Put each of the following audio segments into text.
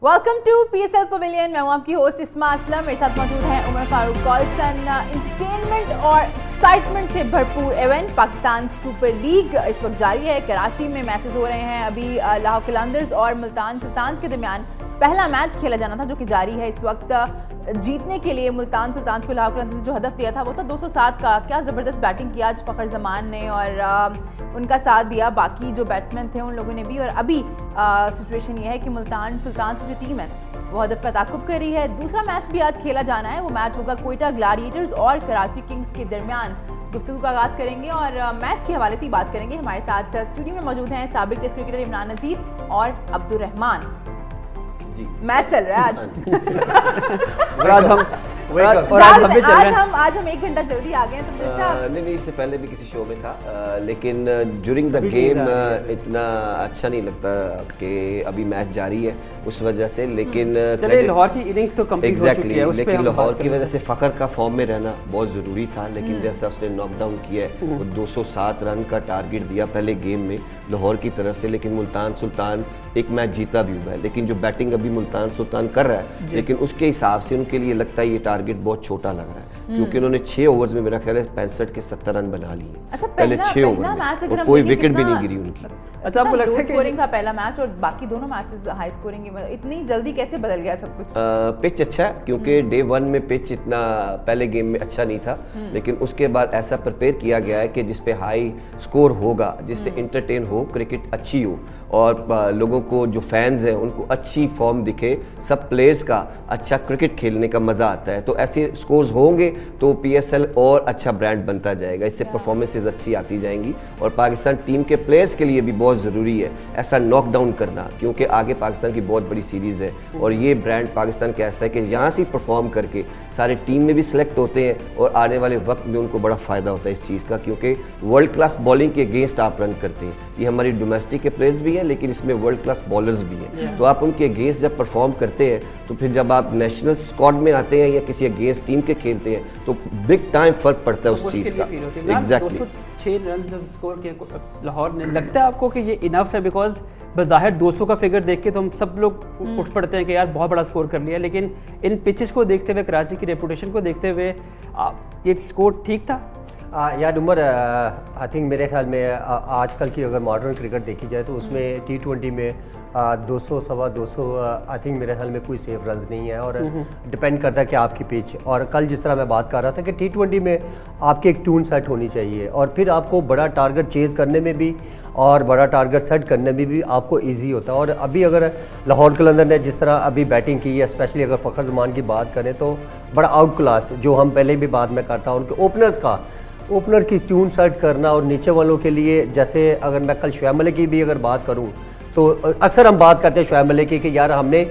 Welcome to PSL pavilion. मैं हूं आपकी होस्ट इस्मा असलम। मेरे साथ मौजूद हैं उमर फारूक कॉल्सन। एंटरटेनमेंट और एक्साइटमेंट से भरपूर इवेंट पाकिस्तान सुपर लीग इस वक्त जारी है। कराची में मैचेस हो रहे हैं। अभी लाहौर कलंदर्स और मुल्तान सुल्तान के दरमियान पहला मैच खेला जाना था जो कि जारी है इस वक्त। जीतने के लिए मुल्तान सुल्तान को लाहौर कलंदर्स ने जो हदफ दिया था वो था 207 का। क्या ज़बरदस्त बैटिंग किया आज फ़खर जमान ने और उनका साथ दिया बाकी जो बैट्समैन थे उन लोगों ने भी। और अभी सिचुएशन ये है कि मुल्तान सुल्तान की जो टीम है वो हदफ का ताक़ुब कर रही है। दूसरा मैच भी आज खेला जाना है। वो मैच होगा क्वेटा ग्लैडिएटर्स और कराची किंग्स के दरमियान। गुफ्तगू का आगाज़ करेंगे और मैच के हवाले से ही बात करेंगे। हमारे साथ स्टूडियो में मौजूद हैं साबिक टेस्ट क्रिकेटर इमरान नज़ीर और अब्दुल रहमान। मैच चल रहा है आज हम 1 घंटा जल्दी आ गए हैं। तो नहीं इससे पहले भी किसी शो में था लेकिन ड्यूरिंग द गेम इतना अच्छा नहीं लगता कि अभी मैच जारी है उस वजह से। लेकिन लाहौर की इनिंग्स तो कंप्लीट हो चुकी है। लेकिन लाहौर की वजह से फ़खर का फॉर्म में रहना बहुत ज़रूरी था। लेकिन जैसा उसने नॉकडाउन किया है वो 207 रन का टारगेट दिया पहले गेम में लाहौर की तरफ से। लेकिन मुल्तान सुल्तान एक मैच जीता भी हुआ है। लेकिन जो बैटिंग अभी मुल्तान सुल्तान कर रहा है लेकिन उसके हिसाब से उनके लिए लगता है ये टारगेट बहुत छोटा लग रहा है क्योंकि उन्होंने 6 ओवर्स में मेरा ख्याल है 65 के 70 रन बना लिए। अच्छा, पहले 6 ओवर में कोई विकेट भी नहीं गिरी उनकी। अच्छा, आपको लगता है स्कोरिंग था पहला मैच और बाकी दोनों मैचेस हाई स्कोरिंग है। इतनी जल्दी कैसे बदल गया सब कुछ? पिच अच्छा है क्योंकि डे 1 में पिच इतना पहले गेम में अच्छा नहीं था। लेकिन उसके बाद ऐसा प्रिपेयर किया गया है कि जिसपे हाई स्कोर होगा, जिससे इंटरटेन हो, क्रिकेट अच्छी हो और लोगों को जो फैंस हैं उनको अच्छी फॉर्म दिखे, सब प्लेयर्स का अच्छा क्रिकेट खेलने का मज़ा आता है। तो ऐसे स्कोर्स होंगे तो PSL और अच्छा ब्रांड बनता जाएगा। इससे परफॉर्मेंसेज अच्छी आती जाएंगी और पाकिस्तान टीम के प्लेयर्स के लिए भी बहुत ज़रूरी है ऐसा नॉकडाउन करना क्योंकि आगे पाकिस्तान की बहुत बड़ी सीरीज़ है और ये ब्रांड पाकिस्तान का ऐसा है कि यहाँ से परफॉर्म करके सारे टीम में भी सिलेक्ट होते हैं और आने वाले वक्त में उनको बड़ा फ़ायदा होता है इस चीज़ का क्योंकि वर्ल्ड क्लास बॉलिंग के अगेंस्ट आप रन करते हैं। ये हमारी डोमेस्टिक के प्लेयर्स भी हैं लेकिन इसमें वर्ल्ड क्लास बॉलर्स भी हैं। तो आप उनके अगेंस्ट जब परफॉर्म करते हैं तो फिर जब आप नेशनल स्क्वाड में आते हैं या किसी अगेंस्ट टीम के खेलते हैं तो बिग टाइम फ़र्क पड़ता है उस चीज़ का। एग्जैक्टली 6 रन जब स्कोर किया लाहौर ने, लगता है आपको कि ये इनफ है? बिकॉज बज़ाहिर 200 का फिगर देख के तो हम सब लोग उठ पड़ते हैं कि यार बहुत बड़ा स्कोर कर लिया। लेकिन इन पिचेस को देखते हुए, कराची की रेपुटेशन को देखते हुए ये स्कोर ठीक था? यार उमर, आई थिंक मेरे ख्याल में आजकल की अगर मॉडर्न क्रिकेट देखी जाए तो उसमें T20 में 200 सवा 200 आई थिंक मेरे ख्याल में कोई सेफ रन नहीं है और डिपेंड करता है कि आपकी पिच। और कल जिस तरह मैं बात कर रहा था कि T20 में आपकी एक ट्यून सेट होनी चाहिए और फिर आपको बड़ा टारगेट चेज़ करने में भी और बड़ा टारगेट सेट करने में भी आपको इजी होता है। और अभी अगर लाहौर कलंदर ने जिस तरह अभी बैटिंग की है, स्पेशली अगर फ़खर जमान की बात करें तो बड़ा आउट क्लास, जो हम पहले भी बात में करता हूँ उनके ओपनर की ट्यून सेट करना और नीचे वालों के लिए, जैसे अगर मैं कल शुएब मलिक की भी अगर बात करूं तो अक्सर हम बात करते हैं शुएब मलिक की कि यार हमने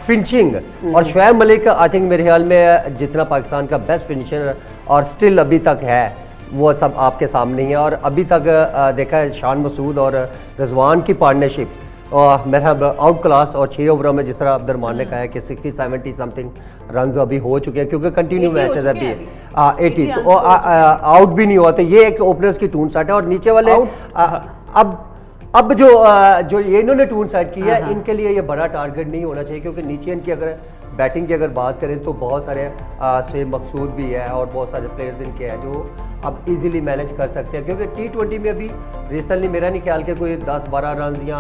फिनिशिंग और शुएब मलिक आई थिंक मेरे ख्याल में जितना पाकिस्तान का बेस्ट फिनिशर और स्टिल अभी तक है वो सब आपके सामने ही है। और अभी तक देखा है शान मसूद और रिजवान की पार्टनरशिप मेरा आउट क्लास और 6 ओवरों में जिस तरह अब्दुलरहमान ने कहा है कि 60-70 समथिंग रन अभी हो चुके हैं क्योंकि कंटिन्यू मैचेस अभी 80 तो आउट भी नहीं हुआ। तो ये एक ओपनर्स की टून सेट है और नीचे वाले अब जो ये इन्होंने टून सेट किया है इनके लिए ये बड़ा टारगेट नहीं होना चाहिए क्योंकि नीचे इनकी अगर बैटिंग की अगर बात करें तो बहुत सारे शुएब मकसूद भी है और बहुत सारे प्लेयर्स इनके हैं जो अब इजीली मैनेज कर सकते हैं क्योंकि T20 में अभी रिसेंटली मेरा नहीं ख्याल के कोई 10-12 रन या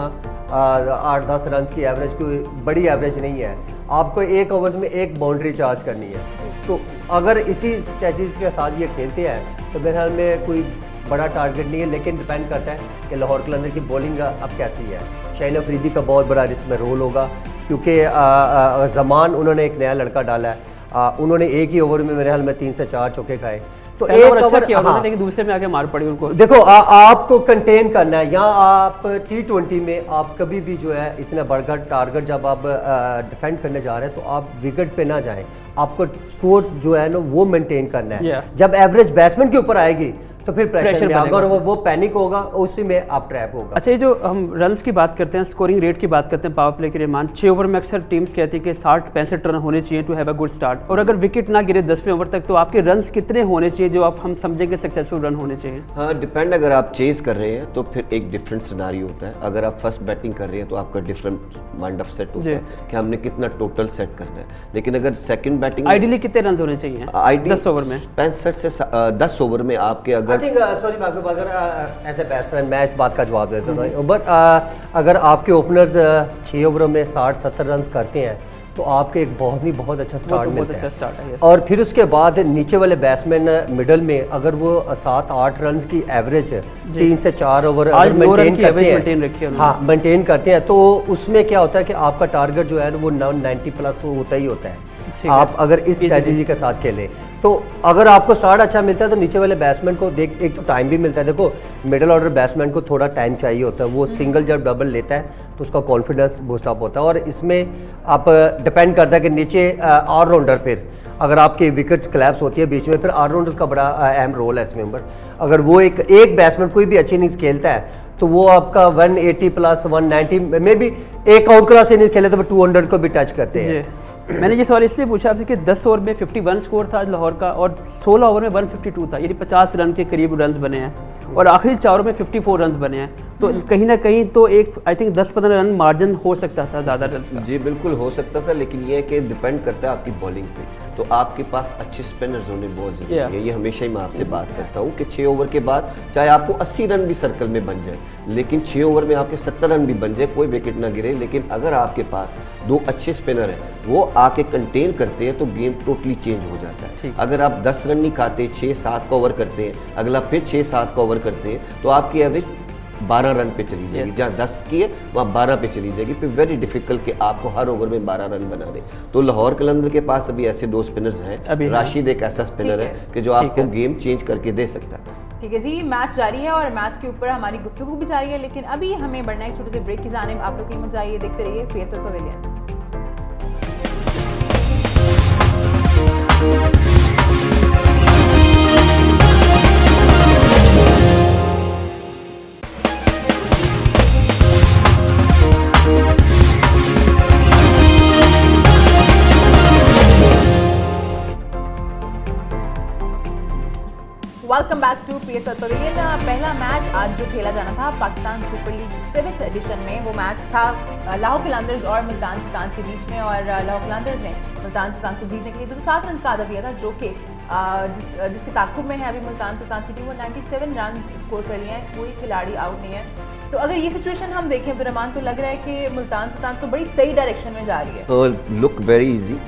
8-10 रन की एवरेज कोई बड़ी एवरेज नहीं है। आपको 1 ओवर्स में 1 बाउंड्री चार्ज करनी है। तो अगर इसी स्ट्रेटजीज के साथ ये खेलते हैं तो मेरे ख्याल में कोई बड़ा टारगेट नहीं है। लेकिन डिपेंड करता है कि लाहौर कलंदर की बॉलिंग अब कैसी है। शाहीन अफरीदी का बहुत बड़ा इसमें रोल होगा क्योंकि जमान उन्होंने एक नया लड़का डाला है। उन्होंने एक ही ओवर में मेरे ख्याल में 3 से 4 चौके खाए तो एक ओवर किया लेकिन दूसरे में आके मार पड़ी उनको। देखो आपको कंटेन करना है। यहाँ आप T20 में आप कभी भी जो है इतना बड़ा टारगेट जब आप डिफेंड करने जा रहे हैं तो आप विकेट पे ना जाएं, आपको स्कोर जो है ना वो मेंटेन करना है। जब एवरेज बैट्समैन के ऊपर आएगी तो फिर प्रेशर में अगर वो पैनिक होगा उसी में आप ट्रैप होगा। अच्छा, ये जो हम रन्स की बात करते हैं, स्कोरिंग रेट की बात करते हैं पावर प्ले के लिए, 6 ओवर में अक्सर टीम्स कहती है कि 60-65 रन होने चाहिए to have a good start, और अगर विकेट ना गिरे 10वें ओवर तक तो आपके रन्स कितने होने चाहिए जो आप हम समझेंगे सक्सेसफुल रन होने चाहिए? हाँ, डिपेंड। अगर आप चेज कर रहे हैं तो फिर एक डिफरेंट सिनारियो होता है। अगर आप फर्स्ट बैटिंग कर रहे हैं तो आपका डिफरेंट माइंड ऑफ सेट होता है कि हमने कितना टोटल सेट करना है। लेकिन अगर सेकंड बैटिंग, आइडियली कितने रन होने चाहिए 10 ओवर में? 65 से 10 ओवर में आपके अगर एज ए बैट्समैन मैं इस बात का जवाब देता था, बट अगर आपके ओपनर्स 6 ओवरों में 60-70 रन करते हैं तो आपके एक बहुत अच्छा स्टार्ट मिलता है। और फिर उसके बाद नीचे वाले बैट्समैन मिडल में अगर वो 7-8 रन की एवरेज 3 से 4 ओवर मेंटेन करते हैं, हाँ मेंटेन करते हैं, तो उसमें क्या होता है कि आपका टारगेट जो है वो 90 प्लस होता ही होता है। आप अगर इस स्ट्रेटजी के साथ खेलें तो अगर आपको स्टार्ट अच्छा मिलता है तो नीचे वाले बैट्समैन को एक तो टाइम भी मिलता है। देखो मिडिल ऑर्डर बैट्समैन को थोड़ा टाइम चाहिए होता है, वो सिंगल जब डबल लेता है तो उसका कॉन्फिडेंस बूस्ट अप होता है। और इसमें आप डिपेंड करता है कि नीचे ऑलराउंडर फिर अगर आपकी विकेट्स क्लैप्स होती है बीच में, फिर ऑलराउंडर्स का बड़ा अहम रोल है इसमें। अगर वो एक बैट्समैन कोई भी अच्छी इनिंग्स खेलता है तो वो आपका 180 प्लस 190 में भी एक आउट क्लास इनिंग्स खेले तो 200 को भी टच करते हैं। मैंने ये सवाल इसलिए पूछा आपसे कि 10 ओवर में 51 स्कोर था लाहौर का और 16 ओवर में 152 था, यानी 50 रन के करीब रन बने हैं, और आखिरी 4 ओवर में 54 रन बने हैं। तो कहीं ना कहीं तो एक आई थिंक 10-15 रन मार्जिन हो सकता था ज़्यादा रन का। जी बिल्कुल हो सकता था, लेकिन ये है कि डिपेंड करता है आपकी बॉलिंग पे। तो आपके पास अच्छे स्पिनर्स होने बहुत जरूरी है। ये हमेशा ही मैं आपसे बात करता हूँ कि 6 ओवर के बाद चाहे आपको 80 रन भी सर्कल में बन जाए, लेकिन 6 ओवर में आपके 70 रन भी बन जाए, कोई विकेट ना गिरे, लेकिन अगर आपके पास 2 अच्छे स्पिनर हैं वो आके कंटेन करते हैं तो गेम टोटली चेंज हो जाता है। अगर आप 10 रन नहीं खाते, 6-7 का ओवर करते हैं, अगला फिर 6-7 का ओवर करते हैं, तो आपकी एवरेज 12 रन पे चली जाएगी। जहाँ 10 की है वहाँ 12 पे चली जाएगी। फिर वेरी डिफिकल्ट कि आपको हर ओवर में 12 रन बना दे। तो लाहौर कलंदर के पास अभी ऐसे 2 स्पिनर्स हैं। राशिद एक ऐसा स्पिनर है कि जो आपको गेम चेंज करके दे सकता है। ठीक है जी, मैच जारी है और मैच के ऊपर हमारी गुफ्तगू भी जारी है, लेकिन अभी हमें बढ़ना है एक छोटे से ब्रेक की जानिब। आप लोग कीमत जाइए, देखते रहिए PSL pavilion. Welcome back to PSL pavilion. पहला मैच आज जो खेला जाना था Pakistan super league 7th addition में, वो मैच था लाहौर कलंदर्स और मुल्तान सुल्तान्स के बीच में, और लाहौर कलंदर्स ने मुल्तान सुल्तान्स को जीतने के लिए 207 रन का आदा दिया था, जो कि जिसके ताक़ुब में है अभी मुल्तान सुल्तान्स की टीम। वो 97 रन स्कोर कर लिए हैं, कोई खिलाड़ी आउट नहीं है। तो अगर ये सिचुएशन हम देखें अब्दुर्रहमान, तो लग रहा है कि मुल्तान सुल्तान्स तो बड़ी सही डायरेक्शन में जा रही है। लुक वेरी इजी,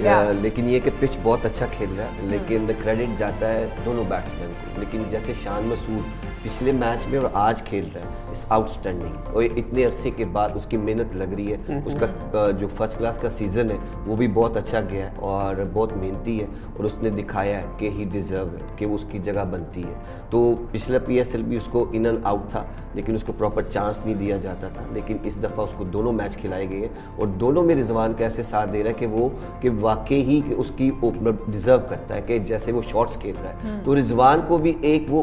लेकिन ये कि पिच बहुत अच्छा खेल रहा है, लेकिन क्रेडिट जाता है दोनों बैट्समैन को। लेकिन जैसे शान मसूद पिछले मैच में और आज खेल रहा है, इस आउटस्टैंडिंग, और इतने अरसे के बाद उसकी मेहनत लग रही है। उसका जो फर्स्ट क्लास का सीज़न है वो भी बहुत अच्छा गया है और बहुत मेहनती है, और उसने दिखाया है कि ही डिज़र्व है, कि वो उसकी जगह बनती है। तो पिछला PSL भी उसको इन एंड आउट था, लेकिन उसको प्रॉपर चांस नहीं दिया जाता था। लेकिन इस दफ़ा उसको दोनों मैच खिलाए गए हैं, और दोनों में रिजवान का ऐसे साथ दे रहा है कि वाकई ही कि उसकी ओपनर डिज़र्व करता है, कि जैसे वो शॉट्स खेल रहा है। तो रिजवान को भी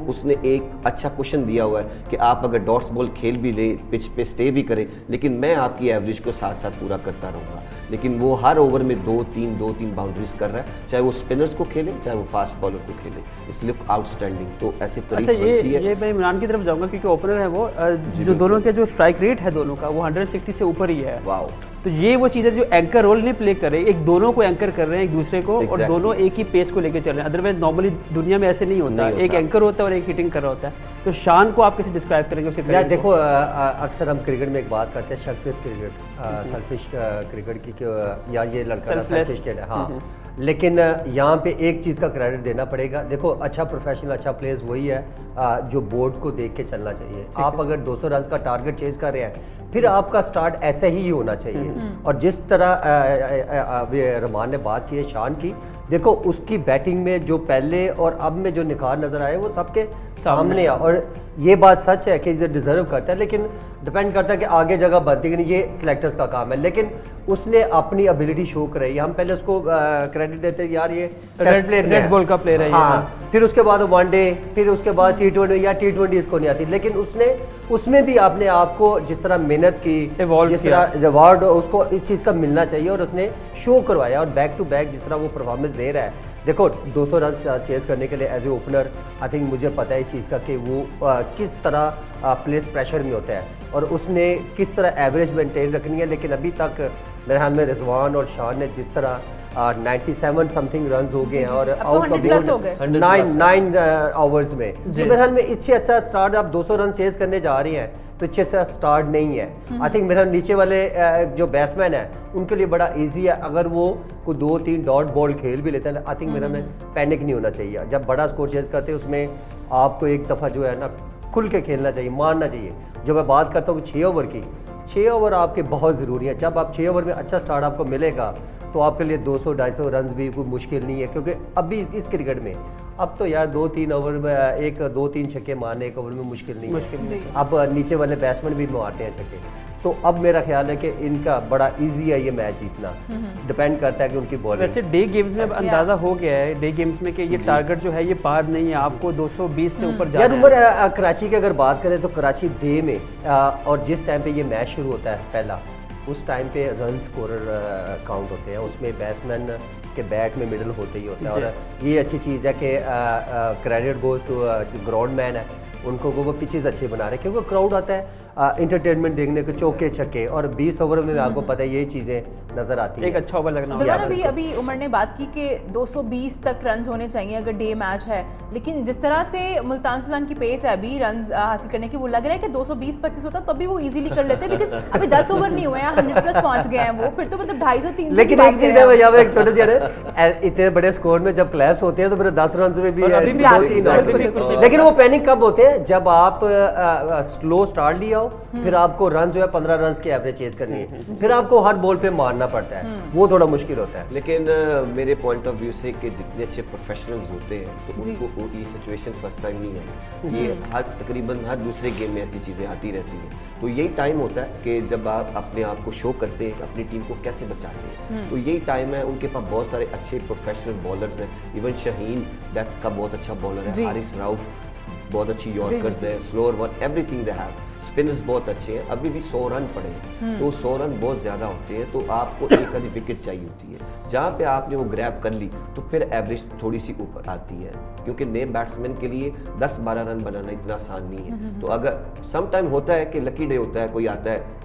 उसने एक अच्छा क्वेश्चन दिया हुआ है कि आप अगर डॉट्स बॉल खेल भी ले, पिच पे स्टे भी करें, लेकिन मैं आपकी एवरेज को साथ साथ पूरा करता रहूँगा। लेकिन वो हर ओवर में 2-3 बाउंड्रीज कर रहा है, चाहे वो स्पिनर्स को खेले चाहे वो फास्ट बॉलर को खेले, इसलिए आउटस्टैंडिंग। तो ऐसी अच्छा, ये मैं इमरान की तरफ जाऊंगा क्योंकि ओपनर है वो, जो दोनों के जो स्ट्राइक रेट है दोनों का वो 160 से ऊपर ही है। वाओ। तो ये वो चीज़ें जो एंकर रोल नहीं प्ले कर रहे, एक दोनों को एंकर कर रहे हैं एक दूसरे को, और दोनों एक ही पेस को लेकर चल रहे हैं। अदरवाइज नॉर्मली दुनिया में ऐसे नहीं होता, एक एंकर होता है और एक हिटिंग कर रहा होता है। तो शान को आप कैसे डिस्क्राइब करेंगे उसके? यार देखो, अक्सर हम क्रिकेट में एक बात करते हैं सेल्फिश क्रिकेट की, या ये लड़का सेल्फिश खेल है। हाँ, लेकिन यहाँ पे एक चीज़ का क्रेडिट देना पड़ेगा। देखो, अच्छा प्रोफेशनल अच्छा प्लेयर्स वही है जो बोर्ड को देख के चलना चाहिए। आप अगर 200 रन का टारगेट चेज कर रहे हैं, फिर आपका स्टार्ट ऐसे ही होना चाहिए। और जिस तरह रहमान ने बात की है शान की, देखो उसकी बैटिंग में जो पहले और अब में जो निखार नजर आए वो सबके सामने है। और ये बात सच है कि डिजर्व करता है, लेकिन डिपेंड करता है कि आगे जगह बनती है कि नहीं, ये सिलेक्टर्स का काम है। लेकिन उसने अपनी एबिलिटी शो कराई। हम पहले उसको क्रेडिट देते हैं यार ये टेस्ट प्लेयर रेड बॉल का प्लेयर है ये। हाँ, फिर उसके बाद वनडे, फिर उसके बाद T20 या T20 इसको नहीं आती, लेकिन उसमें भी आपने आपको जिस तरह मेहनत की, जिस तरह रिवॉर्ड उसको इस चीज़ का मिलना चाहिए और उसने शो करवाया। और बैक टू बैक जिस तरह वो परफॉर्मेंस दे रहा है, देखो 200 रन चेस करने के लिए as a opener I think मुझे पता है इस चीज़ का कि वो किस तरह प्लेस प्रेशर में होता है और उसने किस तरह एवरेज मेंटेन रखनी है। लेकिन अभी तक मेरे ख्याल में रिजवान और शान ने जिस तरह 97 समथिंग रन हो गए हैं और आउट ऑफ 9 ओवर्स में, तो मेरे ख्याल में इससे अच्छा स्टार्ट आप 200 रन चेस करने जा रही हैं तो अच्छे से स्टार्ट नहीं है। आई थिंक मेरा नीचे वाले जो बैट्समैन है उनके लिए बड़ा इजी है, अगर वो कोई 2-3 डॉट बॉल खेल भी लेते हैं आई थिंक मेरा में पैनिक नहीं होना चाहिए। जब बड़ा स्कोर चेस करते हैं उसमें आपको एक दफ़ा जो है ना खुल के खेलना चाहिए, मारना चाहिए। जो मैं बात करता हूँ 6 ओवर की, 6 ओवर आपके बहुत ज़रूरी है। जब आप 6 ओवर में अच्छा स्टार्ट आपको मिलेगा तो आपके लिए 200-250 रन भी कोई मुश्किल नहीं है, क्योंकि अभी इस क्रिकेट में अब तो यार 2-3 ओवर में 2-3 छक्के मारने एक ओवर में मुश्किल नहीं है। अब नीचे वाले बैट्समैन भी मारते हैं छक्के। तो अब मेरा ख्याल है कि इनका बड़ा इजी है ये मैच जीतना, डिपेंड करता है कि उनकी बॉलिंग। वैसे डे गेम्स में अंदाजा हो गया है डे गेम्स में कि ये टारगेट जो है ये पार नहीं है, आपको 220 से ऊपर जाना है। यार कराची की अगर बात करें तो कराची डे में और जिस टाइम पे ये मैच शुरू होता है पहला, उस टाइम पे रन स्कोरर काउंट होते हैं, उसमें बैट्समैन के बैट में मिडल होते ही होता है। और ये अच्छी चीज़ है कि क्रेडिट गोज टू जो ग्राउंड मैन है उनको वो पिचेस अच्छे बना रहे हैं, क्योंकि क्राउड आता है इंटरटेनमेंट देखने को, चौके छक्के, और 20 ओवर में आपको पता है ये चीज़ें नजर आती हैं। एक अच्छा ओवर लगना अभी उमर ने बात की कि 220 तक रन होने चाहिए अगर डे मैच है, लेकिन जिस तरह से मुल्तान सुल्तान की पेस है अभी रन हासिल करने की, वो लग रहा है कि 220-25 होता तो अभी वो इजीली कर लेते, बिकॉज अभी 10 ओवर नहीं हुए हैं, 100 प्लस पहुंच गए हैं वो, फिर तो मतलब 250-300। लेकिन एक चीज़ है भैया, एक छोटे से इतने बड़े स्कोर में जब क्लैप्स होते हैं तो फिर 10 रन में भी 2-3, लेकिन वो पैनिक कब होते हैं जब आप स्लो स्टार्ट लिया हो, फिर आपको रन जो है 15 रन की एवरेज चेज करनी है, फिर आपको हर बॉल पे मारना पड़ता है, वो थोड़ा मुश्किल होता है। लेकिन मेरे पॉइंट ऑफ व्यू से कि जितने अच्छे प्रोफेशनल्स होते हैं तो उनको ये सिचुएशन फर्स्ट टाइम नहीं है, ये तकरीबन हर दूसरे गेम में ऐसी चीज़ें आती रहती हैं। तो यही टाइम होता है कि जब आप अपने आप को शो करते हैं अपनी टीम को कैसे बचाते हैं, तो यही टाइम है। उनके पास बहुत सारे अच्छे प्रोफेशनल बॉलर्स हैं, इवन शाहीन डेथ का बहुत अच्छा बॉलर है, हारिस राउफ बहुत अच्छी यॉर्कर्स है, slower one, everything they have, spinners बहुत अच्छे हैं। अभी भी 100 रन पड़े हैं, तो 100 रन बहुत ज़्यादा होते हैं, तो आपको एक आधी विकेट चाहिए होती है। जहाँ पे आपने वो ग्रैब कर ली तो फिर एवरेज थोड़ी सी ऊपर आती है, क्योंकि नए बैट्समैन के लिए 10-12 रन बनाना इतना आसान नहीं है। तो अगर सम टाइम होता है कि लकी डे होता है, कोई आता है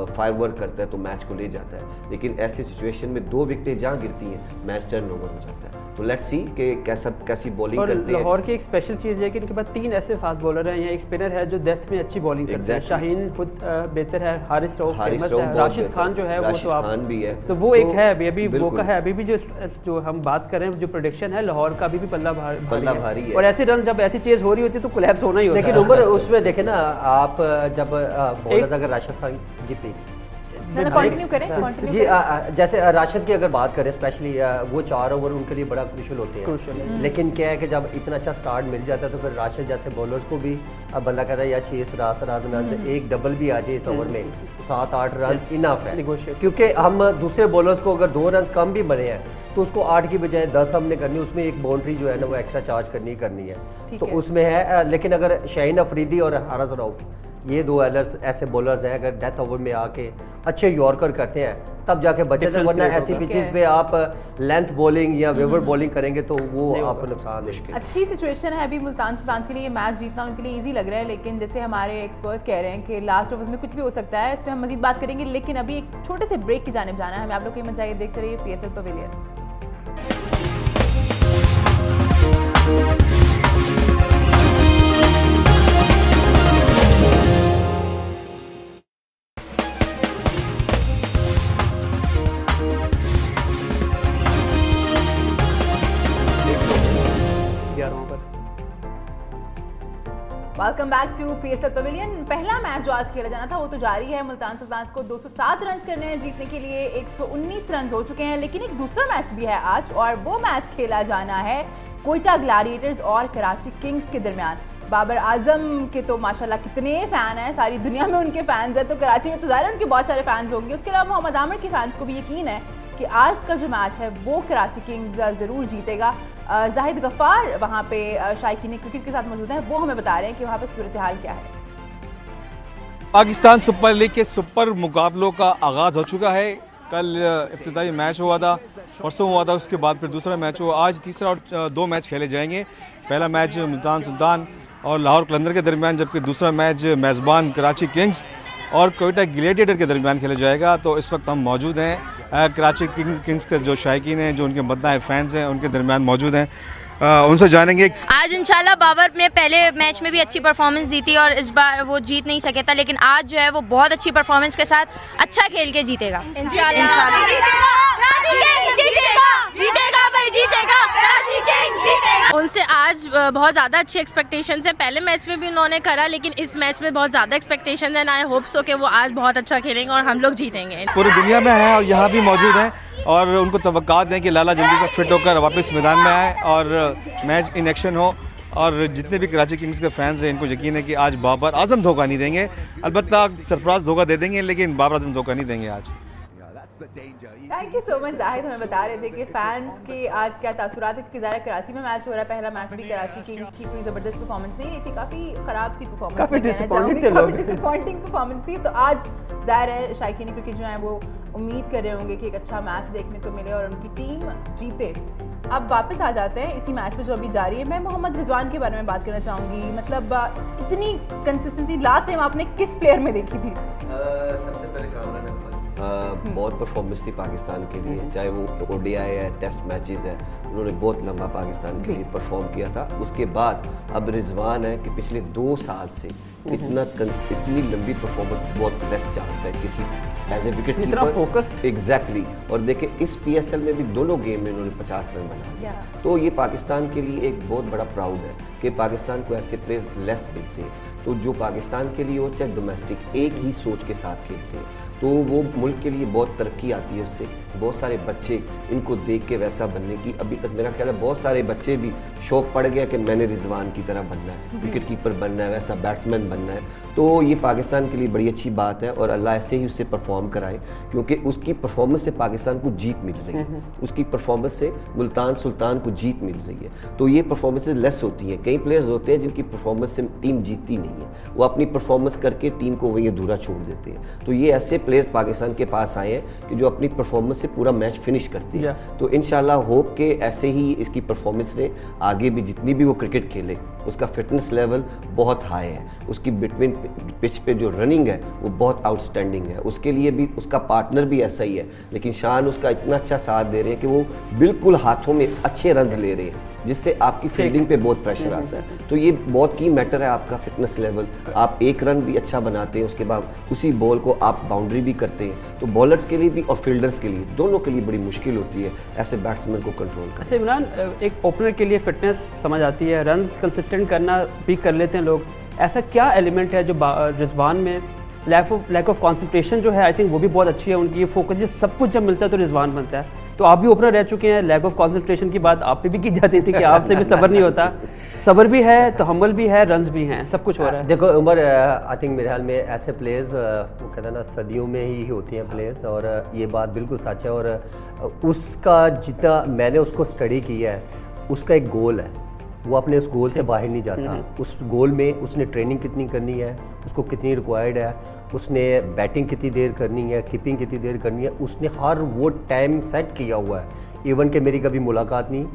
फायर वर्क करता है तो मैच को ले जाता है, लेकिन ऐसी सिचुएशन में 2 विकेटें जहाँ गिरती हैं मैच टर्न ओवर हो जाता है। तो लेट्स सी कि कैसी बॉलिंग करते हैं। लाहौर की एक स्पेशल चीज़ है कि इनके पास 3 ऐसे फास्ट बॉलर हैं, यहाँ एक स्पिनर है जो डेथ में अच्छी बॉलिंग करते हैं, शाहीन खुद बेहतर है, हारिस रऊफ फेमस है, राशिद खान जो है वो तो आप भी है, तो वो एक है अभी मौका है। अभी भी जो हम बात कर रहे हैं, जो प्रोडिक्शन है लाहौर का अभी भी पल्ला भारी है, और ऐसे रन जब ऐसी चेज हो रही होती है तो कोलैप्स होना ही होता है। लेकिन उमर उसमें देखे ना आप, जब बॉलर्स अगर राशिद खान जी प्लीज कंटिन्यू करें जी, जैसे राशिद की अगर बात करें स्पेशली वो 4 ओवर उनके लिए बड़ा क्रूशियल होते हैं, लेकिन क्या है कि जब इतना अच्छा स्टार्ट मिल जाता है तो फिर राशिद जैसे बॉलर्स को भी बंदा कहता है या 6-7 रन से एक डबल भी आ जाए इस ओवर में 7-8 रन इनफ है, क्योंकि हम दूसरे बॉलर्स को अगर 2 रन कम भी बने हैं तो उसको 8 की बजाय 10 हमने करनी, उसमें एक बाउंड्री जो है ना वो एक्स्ट्रा चार्ज करनी है, तो उसमें है। लेकिन अगर शाहीन अफरीदी और हारिस रऊफ ये 2 ऐसे बॉलर्स हैं, अगर डेथ ओवर में आके अच्छे यॉर्कर करते हैं तब जाके बचे थे, वरना ऐसी पिचेस पे आप लेंथ बॉलिंग या वेवर बॉलिंग करेंगे तो वो आपको नुकसान है। अच्छी सिचुएशन है अभी मुल्तान सुल्तान के लिए, मैच जीतना उनके लिए इजी लग रहा है, लेकिन जैसे हमारे एक्सपर्ट्स कह रहे हैं कि लास्ट ओवर्स में कुछ भी हो सकता है, इसमें हम मजीद बात करेंगे, लेकिन अभी एक छोटे से ब्रेक की जानिब जाना है हमें। आप लोग की मत जाइए, देखते रहिए PSL pavilion. Welcome back to PSL pavilion. पहला मैच जो आज खेला जाना था वो तो जारी है, मुल्तान सुल्तान को 207 रन करने हैं जीतने के लिए, 119 रन हो चुके हैं, लेकिन एक दूसरा मैच भी है आज और वो मैच खेला जाना है कोयटा ग्लैडिएटर्स और कराची किंग्स के दरमियान। बाबर आजम के तो माशाल्लाह कितने फ़ैन हैं, सारी दुनिया में उनके फ़ैन्स हैं, तो कराची में तो ज़ाहिर है उनके बहुत सारे फ़ैन्स होंगे। उसके अलावा मोहम्मद आमिर के फ़ैन्स को भी यकीन है कि आज का जो मैच है वो कराची किंग्स ज़रूर जीतेगा। जाहिद गफ़ार वहाँ पे शायकीन क्रिकेट के साथ मौजूद हैं, वो हमें बता रहे हैं कि वहाँ पे सूरत हाल क्या है। पाकिस्तान सुपर लीग के सुपर मुकाबलों का आगाज़ हो चुका है। कल इफ्तिताई मैच हुआ था, परसों हुआ था, उसके बाद फिर दूसरा मैच हुआ। आज तीसरा और 2 मैच खेले जाएंगे। पहला मैच मुल्तान सुल्तान और लाहौर कलंदर के दरमियान, जबकि दूसरा मैच मेज़बान कराची किंग्स और कोयटा ग्लेडिएटर के दरमियान खेला जाएगा। तो इस वक्त हम मौजूद हैं कराची किंग्स के जो शायकीन हैं, जो उनके मद्दाह फैंस हैं, उनके दरमियान मौजूद हैं। उनसे जानेंगे। आज इंशाल्लाह बाबर ने पहले मैच में भी अच्छी परफॉर्मेंस दी थी और इस बार वो जीत नहीं सके था, लेकिन आज जो है वो बहुत अच्छी परफॉर्मेंस के साथ अच्छा खेल के जीतेगा उनसे आज बहुत ज़्यादा अच्छी एक्सपेक्टेशंस हैं। पहले मैच में भी उन्होंने करा, लेकिन इस मैच में बहुत ज़्यादा एक्सपेक्टेशंस हैं। आई होप सो कि वो आज बहुत अच्छा खेलेंगे और हम लोग जीतेंगे। पूरी दुनिया में हैं और यहाँ भी मौजूद हैं और उनको तवक्कात हैं कि लाला जल्दी से फिट होकर वापस मैदान में आए और मैच इन एक्शन हो। और जितने भी कराची किंग्स के फैंस हैं, इनको यकीन है कि आज बाबर आजम धोखा नहीं देंगे। अलबत्ता सरफराज धोखा दे देंगे, लेकिन बाबर आजम धोखा नहीं देंगे आज। Thank you so much Zahid, हमें बता रहे थे कि फैंस के आज क्या तासुरात है, क्योंकि ज़ाहिर कराची में मैच हो रहा है। पहला मैच भी कराची किंग्स की कोई ज़बरदस्त परफॉर्मेंस नहीं रही थी, काफ़ी ख़राब सी परफॉर्मेंस, काफ़ी डिसअपॉइंटिंग परफॉर्मेंस थी। तो आज ज़ाहिर है शायकीन क्रिकेट जो है वो उम्मीद कर रहे होंगे कि एक अच्छा मैच देखने को मिले और उनकी टीम जीते। अब वापस आ जाते हैं इसी मैच पे जो अभी जारी है। मैं मोहम्मद रिजवान के बारे में बात करना चाहूँगी। मतलब इतनी कंसिस्टेंसी लास्ट टाइम आपने किस प्लेयर में देखी थी? सबसे पहले कामरान अकमल, बहुत परफॉर्मेंस थी पाकिस्तान के लिए, चाहे वो ओडीआई है, टेस्ट मैचेस है, उन्होंने बहुत लंबा पाकिस्तान के लिए परफॉर्म किया था। उसके बाद अब रिजवान है कि पिछले 2 साल से इतनी लंबी परफॉर्मेंस बहुत बेस्ट चांस है किसी as a wicket keeper. Exactly. और देखिए इस पीएसएल में भी दोनों गेम में उन्होंने 50 रन बनाए, तो ये पाकिस्तान के लिए एक बहुत बड़ा प्राउड है कि पाकिस्तान को ऐसे प्लेयर्स लेस मिलते हैं। तो जो पाकिस्तान के लिए हो चाहे डोमेस्टिक, एक ही सोच के साथ खेलते हैं, तो वो मुल्क के लिए बहुत तरक्की आती है उससे। बहुत सारे बच्चे इनको देख के वैसा बनने की, अभी तक मेरा ख्याल है बहुत सारे बच्चे भी शौक पड़ गया कि मैंने रिजवान की तरह बनना है, विकेट कीपर बनना है, वैसा बैट्समैन बनना है। तो ये पाकिस्तान के लिए बड़ी अच्छी बात है और अल्लाह ऐसे ही उससे परफॉर्म कराए, क्योंकि उसकी परफॉर्मेंस से पाकिस्तान को जीत मिल रही है, उसकी परफॉर्मेंस से मुल्तान सुल्तान को जीत मिल रही है। तो ये परफॉर्मेंसेज लेस होती हैं। कई प्लेयर्स होते हैं जिनकी परफॉर्मेंस से टीम जीतती नहीं है, वो अपनी परफॉर्मेंस करके टीम को वही अधूरा छोड़ देते हैं। तो ये ऐसे प्लेयर्स पाकिस्तान के पास आए हैं कि जो अपनी परफॉर्मेंस से पूरा मैच फिनिश करते हैं। तो इंशाल्लाह होप के ऐसे ही इसकी परफॉर्मेंस से आगे भी जितनी भी वो क्रिकेट खेले, उसका फिटनेस लेवल बहुत हाई है, उसकी बिटवीन पिच पे जो रनिंग है वो बहुत आउटस्टैंडिंग है। उसके लिए भी उसका पार्टनर भी ऐसा ही है, लेकिन शान उसका इतना अच्छा साथ दे रहे हैं कि वो बिल्कुल हाथों में अच्छे रन्स ले रहे हैं, जिससे आपकी फील्डिंग पे बहुत प्रेशर आता है। तो ये बहुत की मैटर है आपका फिटनेस लेवल। आप एक रन भी अच्छा बनाते हैं, उसके बाद उसी बॉल को आप बाउंड्री भी करते हैं, तो बॉलर्स के लिए भी और फील्डर्स के लिए दोनों के लिए बड़ी मुश्किल होती है ऐसे बैट्समैन को कंट्रोल करना। अच्छा इमरान, एक ओपनर के लिए फिटनेस समझ आती है, रन कंसिस्टेंट करना भी कर लेते हैं लोग। ऐसा क्या एलिमेंट है जो रिजवान में लैक ऑफ कॉन्सेंट्रेशन जो है, आई थिंक वो भी बहुत अच्छी है उनकी। ये फोकस, ये सब कुछ जब मिलता है तो रिजवान बनता है। तो आप भी ओपनर रह चुके हैं, लैक ऑफ कॉन्सेंट्रेशन की बात आप पे भी की जाती थी कि आपसे भी सब्र नहीं होता। सब्र भी है, तहम्मुल भी है, रन्स भी हैं, सब कुछ हो रहा है। देखो उमर, आई थिंक मेरे ख्याल में ऐसे प्लेयर्स वो कहते हैं ना सदियों में ही होती हैं प्लेयर्स, और ये बात बिल्कुल सच है। और उसका जितना मैंने उसको स्टडी किया है, उसका एक गोल है, वो अपने उस गोल से बाहर नहीं जाता। उस गोल में उसने ट्रेनिंग कितनी करनी है, उसको कितनी रिक्वायर्ड है, उसने बैटिंग कितनी देर करनी है, कीपिंग कितनी देर करनी है, उसने हर वो टाइम सेट किया हुआ है। इवन कि मेरी कभी मुलाकात नहीं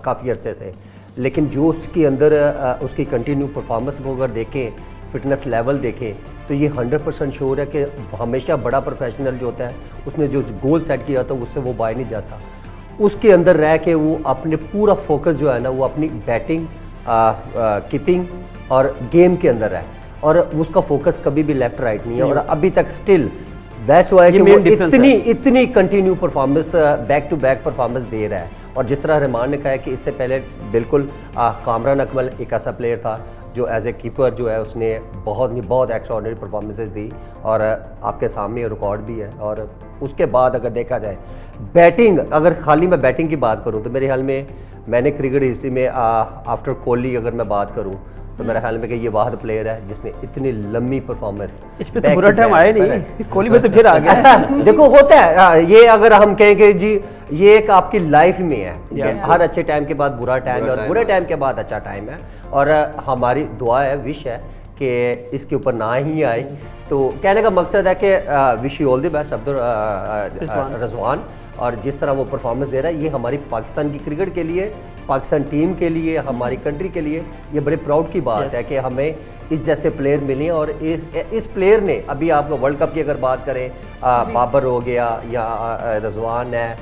काफ़ी अरसे से, लेकिन जो उसके अंदर उसकी कंटिन्यू परफॉर्मेंस को अगर देखें, फिटनेस लेवल देखें, तो ये 100% श्योर है कि हमेशा बड़ा प्रोफेशनल जो होता है, उसने जो गोल सेट किया था उससे वो बाहर नहीं जाता। उसके अंदर रह के वो अपने पूरा फोकस जो है ना, वो अपनी बैटिंग, कीपिंग और गेम के अंदर है, और उसका फोकस कभी भी लेफ्ट राइट नहीं है। और अभी तक स्टिल दैट्स व्हाई कि वो इतनी continue performance, back to back performance दे रहा है। और जिस तरह रहमान ने कहा है कि इससे पहले बिल्कुल कामरान अकमल एक ऐसा प्लेयर था जो एज ए कीपर जो है उसने बहुत एक्स्ट्राऑर्डिनरी परफॉर्मेंसेस दी, और आपके सामने रिकॉर्ड भी है। और उसके बाद अगर देखा जाए बैटिंग, अगर खाली मैं बैटिंग की बात करूं तो मेरे ख्याल में मैंने क्रिकेट हिस्ट्री में आफ्टर कोहली अगर मैं बात करूं तो मेरे ख्याल में कि ये वाहिद प्लेयर है जिसने इतनी लंबी परफॉर्मेंस इस पे तो बुरा टाइम आया नहीं, कोहली में तो फिर आ गया। देखो होता है ये अगर हम कहें कि जी ये एक आपकी लाइफ में है कि हर अच्छे टाइम के बाद बुरा टाइम है और बुरे टाइम के बाद अच्छा टाइम है, और हमारी दुआ है, विश है कि इसके ऊपर ना ही आए। तो कहने का मकसद है कि wish you all the best Abdul Rizwan, और जिस तरह वो परफॉर्मेंस दे रहा है ये हमारी पाकिस्तान की क्रिकेट के लिए, पाकिस्तान टीम के लिए, हमारी कंट्री के लिए ये बड़े प्राउड की बात है कि हमें इस जैसे प्लेयर मिले। और इस प्लेयर ने अभी आप वर्ल्ड कप की अगर बात करें, बाबर हो गया या रज़वान है,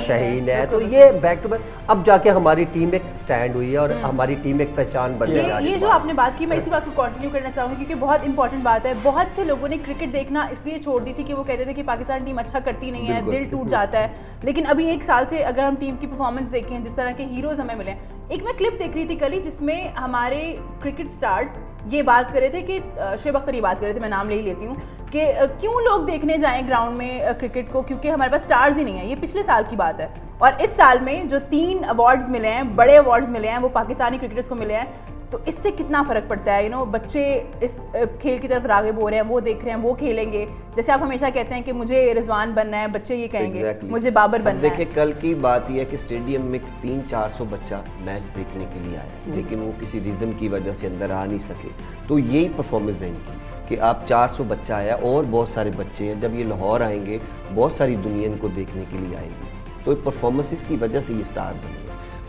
शाहीन है, तो ये बैक टू बैक अब जाके हमारी टीम एक स्टैंड हुई है और हमारी टीम एक पहचान बन गई। ये जो आपने बात की, मैं इसी बात को कंटिन्यू करना चाहूंगी क्योंकि बहुत इंपॉर्टेंट बात है। बहुत से लोगों ने क्रिकेट देखना इसलिए छोड़ दी थी कि वो कहते थे कि पाकिस्तान टीम अच्छा करती नहीं है, दिल टूट जाता है। लेकिन अभी एक साल से अगर हम टीम की परफॉर्मेंस देखें, जिस तरह के हीरोज हमें मिले, एक मैं क्लिप देख रही थी कल ही जिसमें हमारे क्रिकेट स्टार्स ये बात कर रहे थे कि शुएब अख्तर ये बात कर रहे थे, मैं नाम ले ही लेती हूँ, कि क्यों लोग देखने जाएं ग्राउंड में क्रिकेट को, क्योंकि हमारे पास स्टार्स ही नहीं है। ये पिछले साल की बात है और इस साल में जो 3 अवार्ड्स मिले हैं, बड़े अवार्ड्स मिले हैं, वो पाकिस्तानी क्रिकेटर्स को मिले हैं। तो इससे कितना फ़र्क पड़ता है, बच्चे इस खेल की तरफ राग़िब हो रहे हैं, वो देख रहे हैं, वो खेलेंगे। जैसे आप हमेशा कहते हैं कि मुझे रिजवान बनना है, बच्चे ये कहेंगे मुझे बाबर बनना है। देखिए कल की बात यह है कि स्टेडियम में 300-400 बच्चा मैच देखने के लिए आया, लेकिन वो किसी रीज़न की वजह से अंदर आ नहीं सके। तो यही परफॉर्मेंस है इनकी कि आप 400 बच्चा आया और बहुत सारे बच्चे हैं, जब ये लाहौर आएंगे बहुत सारी दुनिया इनको देखने के लिए आएगी। तो परफॉर्मेंस की वजह से ये स्टार बने।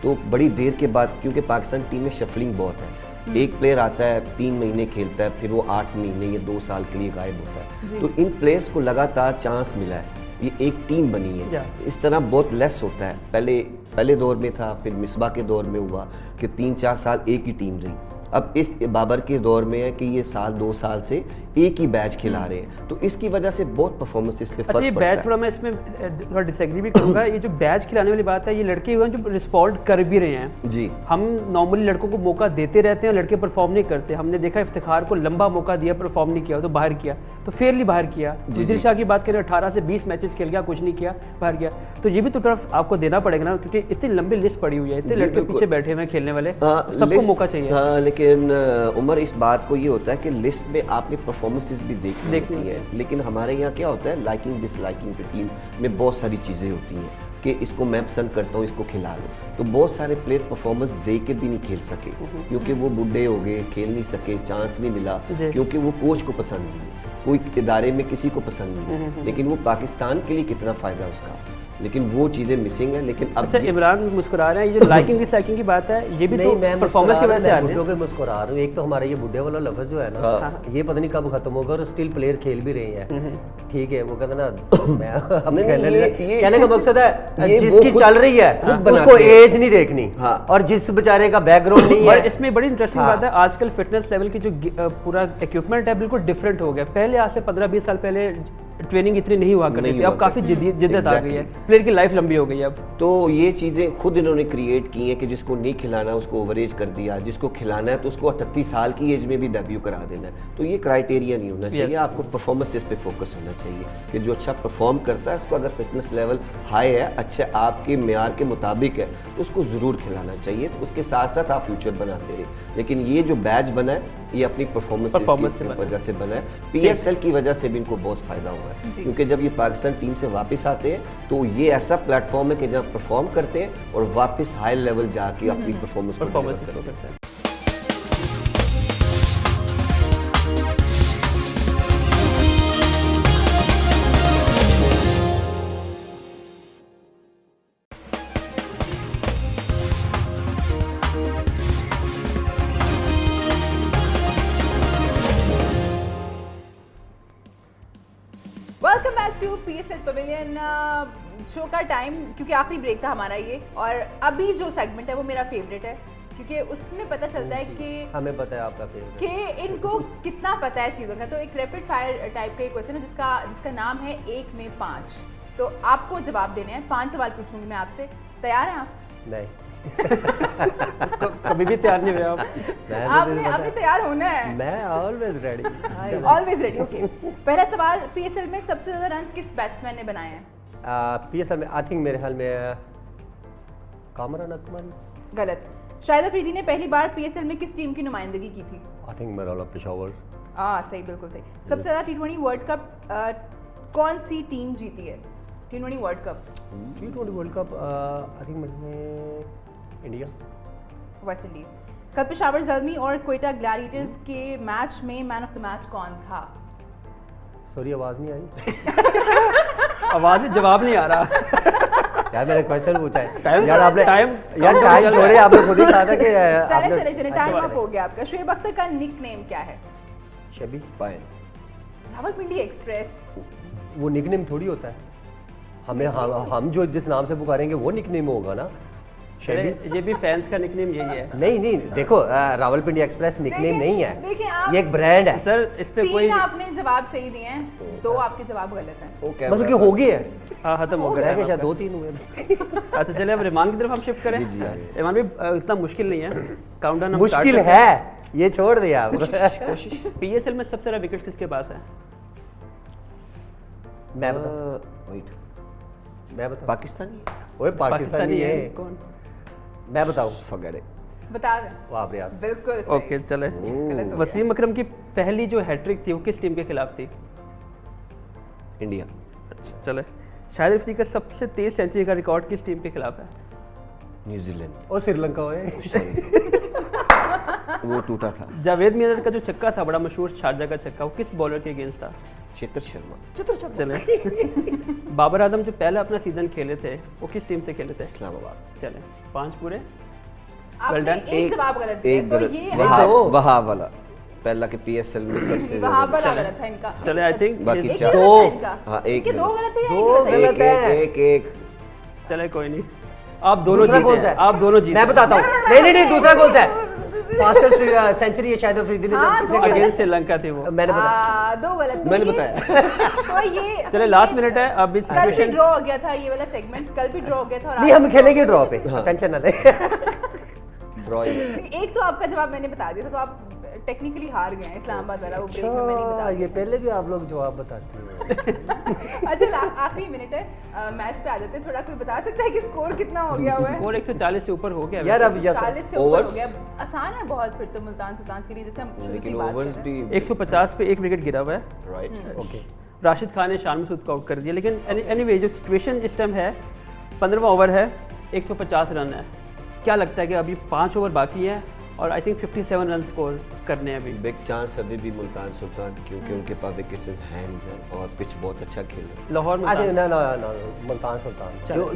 तो बड़ी देर के बाद, क्योंकि पाकिस्तान टीम में शफलिंग बहुत है, एक प्लेयर आता है 3 महीने खेलता है, फिर वो 8 महीने या 2 साल के लिए गायब होता है। तो इन प्लेयर्स को लगातार चांस मिला है, ये एक टीम बनी है। इस तरह बहुत लेस होता है। पहले दौर में था, फिर मिसबा के दौर में हुआ कि 3-4 साल एक ही टीम रही। अब इस बाबर के दौर में है कि ये 2 साल से एक ही बैच खिला रहे हैं, तो इसकी वजह से बहुत परफॉर्मेंस इस पे फर्क ये पड़ता बैच है। थोड़ा मैं इसमें थोड़ा डिसएग्री भी करूंगा। ये जो बैच खिलाने वाली बात है, ये लड़के हुए हैं जो रिस्पॉन्ड कर भी रहे हैं। जी, हम नॉर्मली लड़कों को मौका देते रहते हैं, लड़के परफॉर्म नहीं करते। हमने देखा इफ्तिखार को लंबा मौका दिया, परफॉर्म नहीं किया, तो बाहर किया, तो फेयरली बाहर किया। दिल शाह की बात करें, 18 से 20 मैचेस खेल गया, कुछ नहीं किया, बाहर गया। तो ये भी तो तरफ आपको देना पड़ेगा ना, क्योंकि इतनी लंबी लिस्ट पड़ी हुई है, इतने लड़के पीछे बैठे हुए खेलने वाले, सबको मौका चाहिए। हाँ, लेकिन उमर इस बात को ये होता है कि लिस्ट में आपने परफॉर्मेंसेस भी देखनी है, लेकिन हमारे यहाँ क्या होता है, लाइकिंग डिसलाइकिंग की टीम में बहुत सारी चीज़ें होती हैं कि इसको मैं पसंद करता हूँ, इसको खिला लो। तो बहुत सारे प्लेयर परफॉर्मेंस दे के भी नहीं खेल सके, क्योंकि वो बूढ़े हो गए, खेल नहीं सके, चांस नहीं मिला, क्योंकि वो कोच को पसंद नहीं, कोई इदारे में किसी को पसंद नहीं। लेकिन वो पाकिस्तान के लिए कितना फ़ायदा उसका, लेकिन वो चीज़ें मिसिंग है। लेकिन अब अच्छा, इमरान मुस्कुरा रहे हैं, ये जो लाइकिंग डिसलाइकिंग की बात है, ये भी तो परफॉर्मेंस की वजह से आ रही है। मुस्कुरा रहा हूँ, एक तो हमारा ये बुढ़े वाला लफ्ज जो है ना, ये पता नहीं कब खत्म होगा, और स्टिल प्लेयर खेल भी रहे हैं। ठीक है, वो कहते ना मैं कहने का मकसद है जिसकी चल रही है उसको एज नहीं देखनी, और जिस बेचारे का बैकग्राउंड नहीं है। इसमें बड़ी इंटरेस्टिंग बात है, आजकल फिटनेस लेवल की जो पूरा इक्विपमेंट है बिल्कुल डिफरेंट हो गया। पहले आज से 15-20 साल पहले ट्रेनिंग इतनी नहीं हुआ करती थी, अब काफी जिद्दत आ गई है, प्लेयर की लाइफ लंबी हो गई है अब। तो ये चीज़ें खुद इन्होंने क्रिएट की हैं कि जिसको नहीं खिलाना उसको ओवरेज कर दिया, जिसको खिलाना है तो उसको 38 साल की एज में भी डेब्यू करा देना है। तो ये क्राइटेरिया नहीं होना चाहिए, आपको परफॉर्मेंस पे फोकस होना चाहिए कि जो अच्छा परफॉर्म करता है उसको, अगर फिटनेस लेवल हाई है, अच्छा आपके मेयार के मुताबिक है, तो उसको ज़रूर खिलाना चाहिए। तो उसके साथ साथ आप फ्यूचर बनाते रहे। लेकिन ये जो बैच बना है, ये अपनी परफॉर्मेंस की वजह से बना है, PSL की वजह से भी इनको बहुत फ़ायदा हुआ है, क्योंकि जब ये पाकिस्तान टीम से वापस आते हैं तो ये ऐसा प्लेटफॉर्म है कि जहाँ परफॉर्म करते हैं और वापस हाई लेवल जाके अपनी परफॉर्मेंस को करते हैं। Welcome back to PSL pavilion show का टाइम, क्योंकि आखिरी ब्रेक था हमारा ये, और अभी जो सेगमेंट है वो मेरा फेवरेट है, क्योंकि उसमें पता चलता है कि हमें पता है आपका फेवरेट कि इनको कितना पता है चीज़ों का। तो एक रैपिड फायर टाइप का एक क्वेश्चन है जिसका नाम है 1 में 5। तो आपको जवाब देने हैं, 5 सवाल पूछूंगी मैं आपसे, तैयार हैं आप? नहीं तो कभी भी तैयार नहीं हुए आप? आपने अभी तैयार होना है। मैं always ready, always ready. Okay, पहला सवाल, PSL में सबसे ज्यादा रन किस बैट्समैन ने बनाए हैं? PSL में आई थिंक मेरे ख्याल में कामरान अकमल। गलत। शाहिद अफरीदी ने पहली बार पीएसएल में किस टीम की नुमाइंदगी की थी? I think Marala Peshawar. सही, बिल्कुल सही। सबसे ज़्यादा T20 वर्ल्ड कप कौन सी टीम जीती है? T20 world cup, T20 world cup I think मैंने इंडिया। West Indies. कल पेशावर ज़ल्मी और क्वेटा ग्लैडिएटर्स के मैच में मैन ऑफ द मैच कौन था? सॉरी आवाज़ नहीं आई। आवाज जवाब नहीं आ रहा। यार मैंने क्वेश्चन पूछा है टाइम यार आपने टाइम छोड़े, आपने खुद ही कहा था कि चले टाइम अप हो गया आपका। शुएब अख्तर का निक नेम क्या है? शबी पायन। रावलपिंडी एक्सप्रेस, वो निकनेम थोड़ी होता है। हमें हम जो जिस नाम से पुकारेंगे वो निकनेम होगा ना। शबी ये भी फैंस का निकनेम यही है नहीं देखो रावलपिंडी एक्सप्रेस निकनेम नहीं है, देखिए आप, ये एक ब्रांड है सर। इस पे कोई 3 आपने जवाब सही दिए हैं, 2 आपके जवाब गलत हैं। वो मतलब कि हो गए है हाँ खत्म हो गया शायद है। 2-3 हुए। अच्छा चले अब रिमान की तरफ हम शिफ्ट करें। जी, जी। रिमान भी इतना मुश्किल नहीं है। काउंटडाउन मुश्किल है, ये छोड़ दिया आप। पीएसएल में सबसे ज्यादा विकेट किसके पास है? मैं बता वेट, पाकिस्तानी। ओए पाकिस्तानी है कौन? मैं बताऊं? Forget it. बता दें। वाह प्रयास। बिल्कुल सही। ओके चले। गलत हो वसीम अकरम की पहली जो हैट्रिक थी वो किस टीम के खिलाफ थी? इंडिया। अच्छा चले। शाहिद अफरीदी का सबसे तेज सेंचुरी का रिकॉर्ड किस टीम के खिलाफ है? न्यूजीलैंड। और श्रीलंका है। वो टूटा था। जावेद मियां का जो छक्का था बड़ा मशहूर शारजा का छक्का, वो किस बॉलर के अगेंस्ट था? चेतर शर्मा। चले। बाबर आजम जो पहला अपना सीजन खेले थे वो किस टीम से खेले थे? इस्लामाबाद। चले 5 पूरे। आपने Well done. एक जवाब गलत दिया, एक तो गलत। ये वहाब वाला पहला के पीएसएल में सबसे वहां पर गलत था इनका। चले आई थिंक बाकी एक ही चार। गलत दो। है इनका। हाँ, एक इनके 2 गलत। गलत है या दो एक गलत है? एक। चले कोई नहीं। आप दोनों दूसरा जीते कौन सा हैं, है? आप दोनों जीते मैं बताता हूँ। नहीं दूसरा कौन सा है? फास्टेस्ट सेंचुरी है शाहिद अफरीदी ने हाँ, जब दो किसी के- अगेंस्ट श्रीलंका थी वो। मैंने बताया। 2 गलत। तो मैंने ये- बताया। तो ये चले लास्ट मिनट है अब इस कल भी सिचुएशन। ड्रॉ हो गया था ये वाला सेगमेंट, कल भी ड्रॉ हो गया था और नहीं आज हम भी खेलेंगे ड्रॉ पे, हाँ। टेंशन ना ले। ड्रॉइंग। एक तो आपका जवाब मैंने बता दिया था, तो आप टेक्निकली हार गए हैं। इस्लामाबाद वाला वो ब्रेक में मैंने बता ये दिया। पहले भी आप लोग जवाब बताते हैं। अच्छा आखिरी मिनट है, मैच पे आ जाते हैं। थोड़ा कोई बता सकता है कि स्कोर कितना हो गया हुआ है? स्कोर 140 से ऊपर हो गया यार अब 40 से ऊपर हो Overs? गया। आसान है बहुत फिर तो मुल्तान सुल्तान के लिए, जैसे हम शुरू से लेकिन बात कर ओवर्स रहे हैं। भी 150 पे 1 विकेट गिरा हुआ है। राइट। ओके राशिद खान ने शान मसूद को आउट कर दिया, लेकिन एनीवे जो सिचुएशन इस टाइम है 15वां ओवर है, 150 रन है। क्या लगता है कि अभी 5 ओवर बाकी हैं और आई थिंक 57 रन स्कोर करने हैं अभी? बिग चांस अभी भी मुल्तान सुल्तान, क्योंकि उनके पास विकेट्स इन हैंड्स हैं और पिच बहुत अच्छा खेल रहे हैं। लाहौर में अरे ना मुल्तान सुल्तान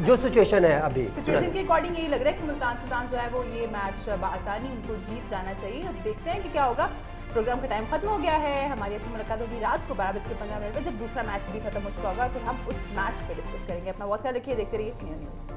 जो सिचुएशन है अभी सिचुएशन के अकॉर्डिंग यही लग रहा है कि मुल्तान सुल्तान जो है वो ये मैच आसानी उनको जीत जाना चाहिए। अब देखते हैं कि क्या होगा। प्रोग्राम का टाइम खत्म हो गया है। हमारी अच्छी मुलाकात होगी रात को 12:15 पे, जब दूसरा मैच भी खत्म हो चुका होगा, फिर हम उस मैच पे डिस्कस करेंगे। अपना बहुत ख्याल रखिए, देखते रहिए न्यूज़।